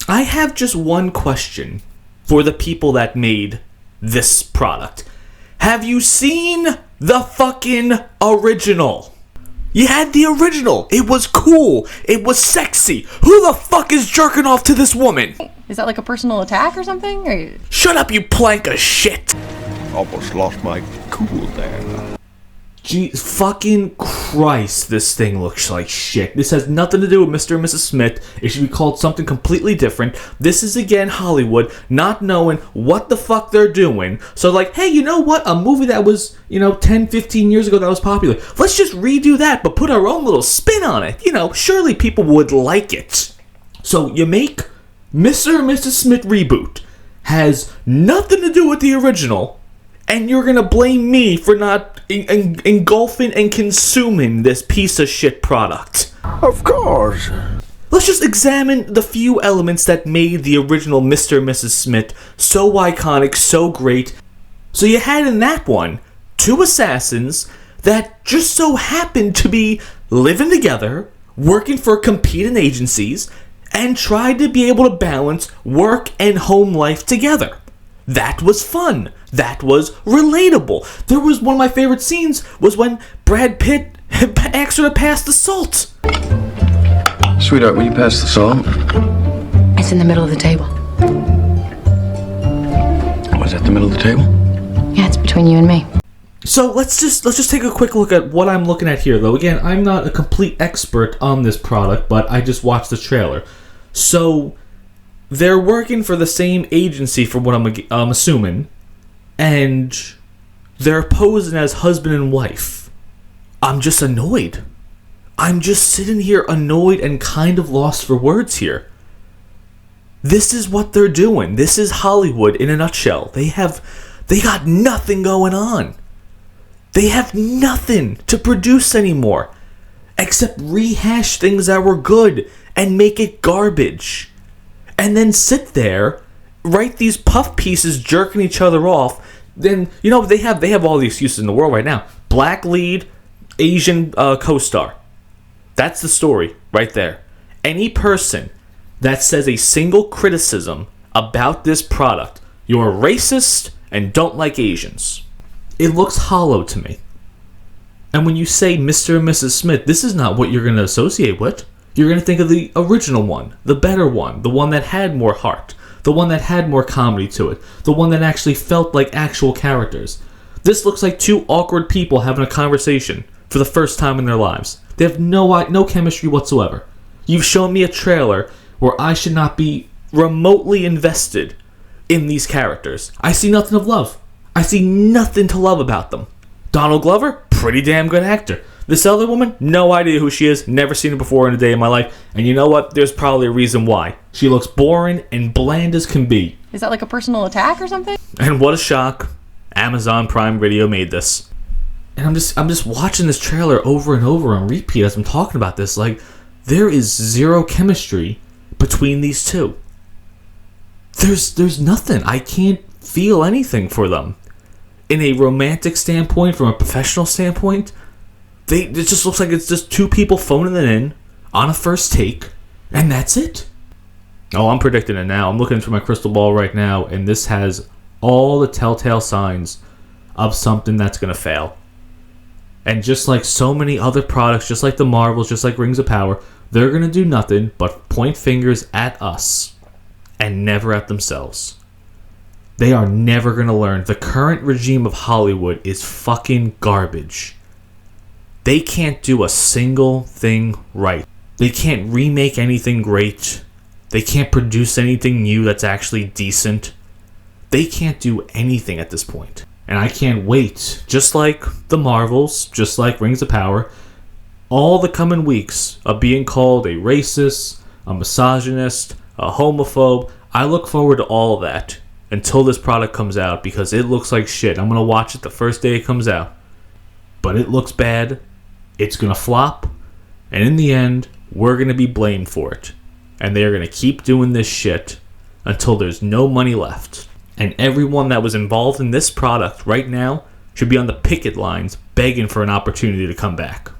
I have just one question for the people that made this product. Have you seen the fucking original? You had the original. It was cool. It was sexy. Who the fuck is jerking off to this woman? Is that like a personal attack or something? Or... Shut up, you plank of shit. Almost lost my cool there. Fucking Christ, this thing looks like shit. This has nothing to do with Mr. and Mrs. Smith. It should be called something completely different. This is, again, Hollywood not knowing what the fuck they're doing. So, like, hey, you know what? A movie that was, 10, 15 years ago that was popular. Let's just redo that, but put our own little spin on it. Surely people would like it. So, you make Mr. and Mrs. Smith reboot. Has nothing to do with the original. And you're gonna blame me for not engulfing and consuming this piece of shit product. Of course. Let's just examine the few elements that made the original Mr. and Mrs. Smith so iconic, so great. So you had in that one 2 assassins that just so happened to be living together, working for competing agencies, and tried to be able to balance work and home life together. That was fun. That was relatable. There was one of my favorite scenes was when Brad Pitt asked her to pass the salt. Sweetheart, will you pass the salt? It's in the middle of the table. Was that the middle of the table? Yeah, it's between you and me. So let's just take a quick look at what I'm looking at here, though. Again, I'm not a complete expert on this product, but I just watched the trailer. So they're working for the same agency, for what I'm assuming, and they're posing as husband and wife. I'm just annoyed. I'm just sitting here annoyed and kind of lost for words here. This is what they're doing. This is Hollywood in a nutshell. They got nothing going on. They have nothing to produce anymore except rehash things that were good and make it garbage. And then sit there, write these puff pieces jerking each other off. Then, they have all the excuses in the world right now. Black lead, Asian co-star. That's the story right there. Any person that says a single criticism about this product, you're racist and don't like Asians. It looks hollow to me. And when you say Mr. and Mrs. Smith, this is not what you're going to associate with. You're going to think of the original one, the better one, the one that had more heart, the one that had more comedy to it, the one that actually felt like actual characters. This looks like 2 awkward people having a conversation for the first time in their lives. They have no chemistry whatsoever. You've shown me a trailer where I should not be remotely invested in these characters. I see nothing of love. I see nothing to love about them. Donald Glover, pretty damn good actor. This other woman, no idea who she is, never seen her before in a day in my life, and you know what? There's probably a reason why. She looks boring and bland as can be. Is that like a personal attack or something? And what a shock. Amazon Prime Video made this. And I'm just watching this trailer over and over on repeat as I'm talking about this. Like, there is zero chemistry between these 2. There's nothing. I can't feel anything for them. In a romantic standpoint, from a professional standpoint, it just looks like it's just 2 people phoning it in on a first take, and that's it. Oh, I'm predicting it now. I'm looking through my crystal ball right now, and this has all the telltale signs of something that's going to fail. And just like so many other products, just like the Marvels, just like Rings of Power, they're going to do nothing but point fingers at us and never at themselves. They are never going to learn. The current regime of Hollywood is fucking garbage. They can't do a single thing right. They can't remake anything great. They can't produce anything new that's actually decent. They can't do anything at this point. And I can't wait, just like the Marvels, just like Rings of Power, all the coming weeks of being called a racist, a misogynist, a homophobe. I look forward to all of that until this product comes out because it looks like shit. I'm going to watch it the first day it comes out. But it looks bad. It's going to flop. And in the end, we're going to be blamed for it. And they're going to keep doing this shit until there's no money left. And everyone that was involved in this product right now should be on the picket lines begging for an opportunity to come back.